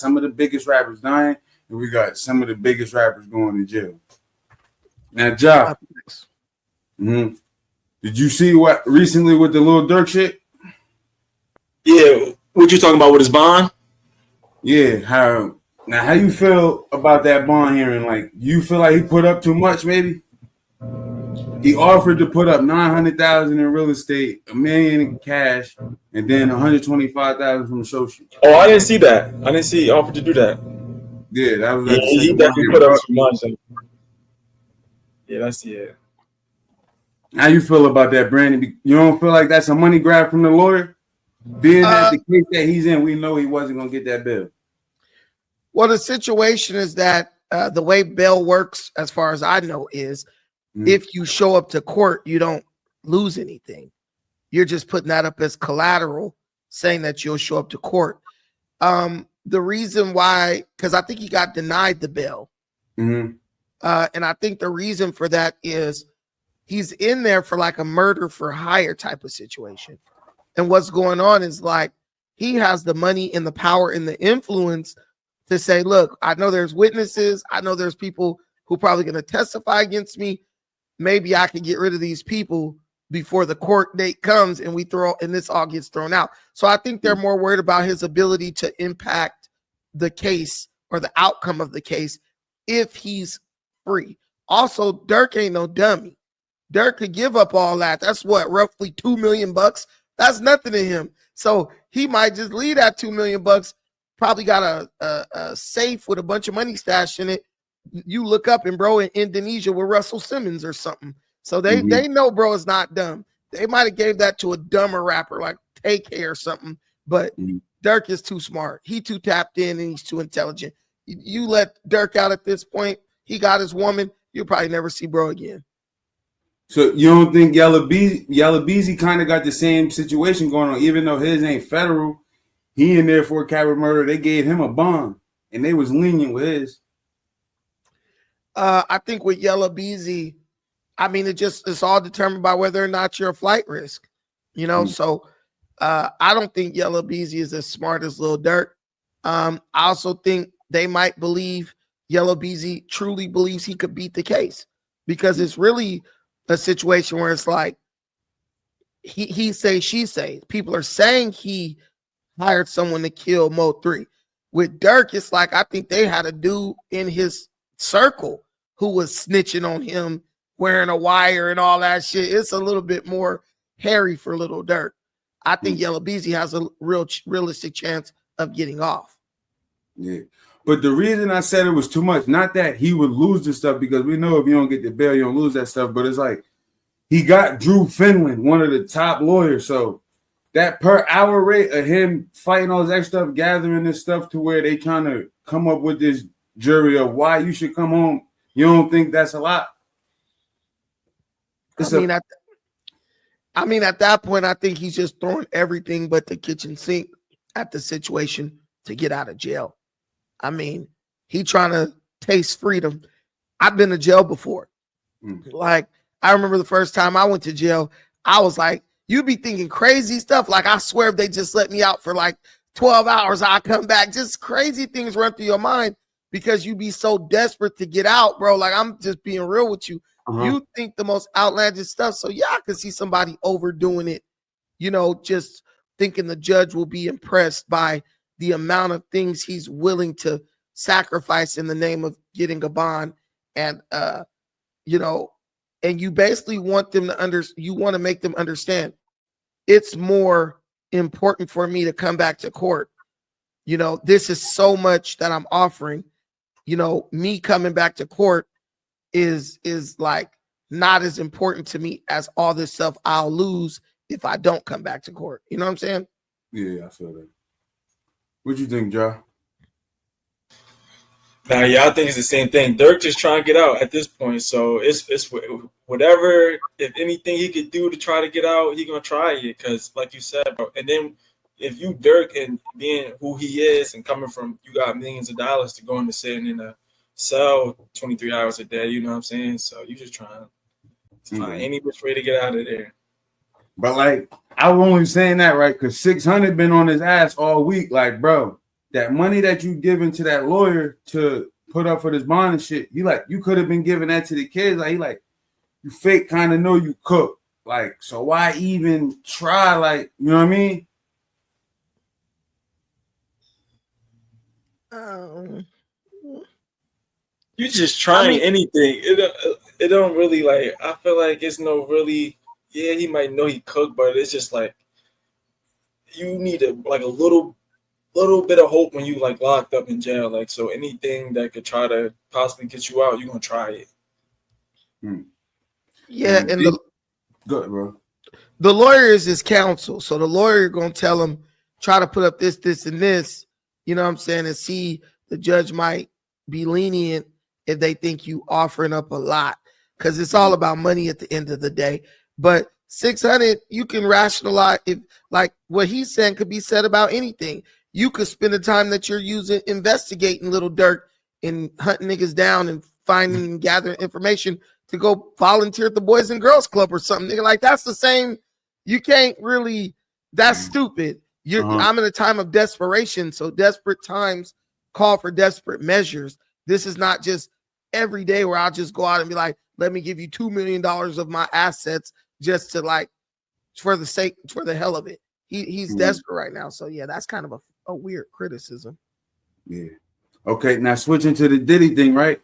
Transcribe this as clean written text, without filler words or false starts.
some of the biggest rappers dying, and we got some of the biggest rappers going to jail. Now, Ja, did you see what recently with the Lil Durk shit? Yeah, what you talking about with his bond? Yeah, how you feel about that bond hearing? Like, you feel like he put up too much, maybe? He offered to put up $900,000 in real estate, $1 million in cash, and then $125,000 from the social. Oh, I didn't see that. I didn't see he offered to do that. Yeah, that was Yeah, at the he second definitely put up some money. Yeah, that's it. How you feel about that, Brandon? You don't feel like that's a money grab from the lawyer? Being that the case that he's in, we know he wasn't going to get that bill. Well, the situation is that the way bail works, as far as I know, is if you show up to court, you don't lose anything. You're just putting that up as collateral, saying that you'll show up to court. The reason why, because I think he got denied the bail. And I think the reason for that is he's in there for like a murder for hire type of situation. And what's going on is like he has the money and the power and the influence to say, look, I know there's witnesses. I know there's people who probably going to testify against me. Maybe I can get rid of these people before the court date comes and this all gets thrown out. So I think they're more worried about his ability to impact the case or the outcome of the case if he's free. Also, Durk ain't no dummy. Durk could give up all that. That's what, roughly $2 million. That's nothing to him. So he might just leave that $2 million. Probably got a safe with a bunch of money stashed in it. You look up and bro in Indonesia with Russell Simmons or something. So they know bro is not dumb. They might have gave that to a dumber rapper like TK or something, but Durk is too smart. He too tapped in and he's too intelligent. You let Durk out at this point, he got his woman, you'll probably never see bro again. So you don't think Yella Beezy kind of got the same situation going on, even though his ain't federal? He in there for a capital murder. They gave him a bond, and they was lenient with his. I think with Yella Beezy, I mean, it's all determined by whether or not you're a flight risk, you know. So I don't think Yella Beezy is as smart as Lil Durk. I also think they might believe Yella Beezy truly believes he could beat the case, because it's really a situation where it's like he say, she say. People are saying he hired someone to kill Mo 3. With Durk, it's like I think they had a dude in his circle who was snitching on him, wearing a wire and all that shit. It's a little bit more hairy for Little Durk. I think Yella Beezy has a realistic chance of getting off. Yeah. But the reason I said it was too much, not that he would lose the stuff, because we know if you don't get the bail, you don't lose that stuff. But it's like he got Drew Finland, one of the top lawyers. So that per hour rate of him fighting all this extra stuff, gathering this stuff to where they trying to come up with this jury of why you should come home, you don't think that's a lot? I mean, at that point, I think he's just throwing everything but the kitchen sink at the situation to get out of jail. I mean, he trying to taste freedom. I've been to jail before. Like, I remember the first time I went to jail, I was like, you be thinking crazy stuff. Like, I swear if they just let me out for like 12 hours, I'll come back. Just crazy things run through your mind because you be so desperate to get out, bro. Like, I'm just being real with you. You think the most outlandish stuff. So yeah, I could see somebody overdoing it, you know, just thinking the judge will be impressed by the amount of things he's willing to sacrifice in the name of getting a bond. And, you know, and you basically want them to you want to make them understand it's more important for me to come back to court. You know, this is so much that I'm offering, you know, me coming back to court is like not as important to me as all this stuff I'll lose if I don't come back to court. You know what I'm saying? Yeah, I feel that. What you think, Ja? Nah, yeah, I think it's the same thing. Durk just trying to get out at this point. So it's whatever, if anything he could do to try to get out, he gonna try it. Because like you said, bro, and then if you Durk and being who he is and coming from, you got millions of dollars to go into sitting in a cell 23 hours a day, you know what I'm saying? So you just trying to find any which way to get out of there. But like, I'm only saying that, right? Because 600 been on his ass all week. Like, bro, that money that you giving to that lawyer to put up for this bond and shit, you could have been giving that to the kids. Like, you fake kind of know you cook. Like, so why even try? Like, you know what I mean? You just trying anything. It don't really like. I feel like it's no really. Yeah, he might know he cooked, but it's just like you need a little bit of hope when you like locked up in jail. Like, so anything that could try to possibly get you out, you're gonna try it. Yeah, and good, bro. The lawyer is his counsel, so the lawyer gonna tell him try to put up this, this, and this. You know what I'm saying? And see, the judge might be lenient if they think you offering up a lot, because it's all about money at the end of the day. But 600, you can rationalize if like what he's saying could be said about anything. You could spend the time that you're using investigating little Durk and hunting niggas down and finding and gathering information to go volunteer at the Boys and Girls Club or something. Nigga, like that's the same. You can't really. That's stupid. I'm in a time of desperation, so desperate times call for desperate measures. This is not just every day where I'll just go out and be like, let me give you $2 million of my assets just to like for the hell of it. He's desperate right now. So yeah, that's kind of a weird criticism. Yeah. Okay, now switching to the Diddy thing, right?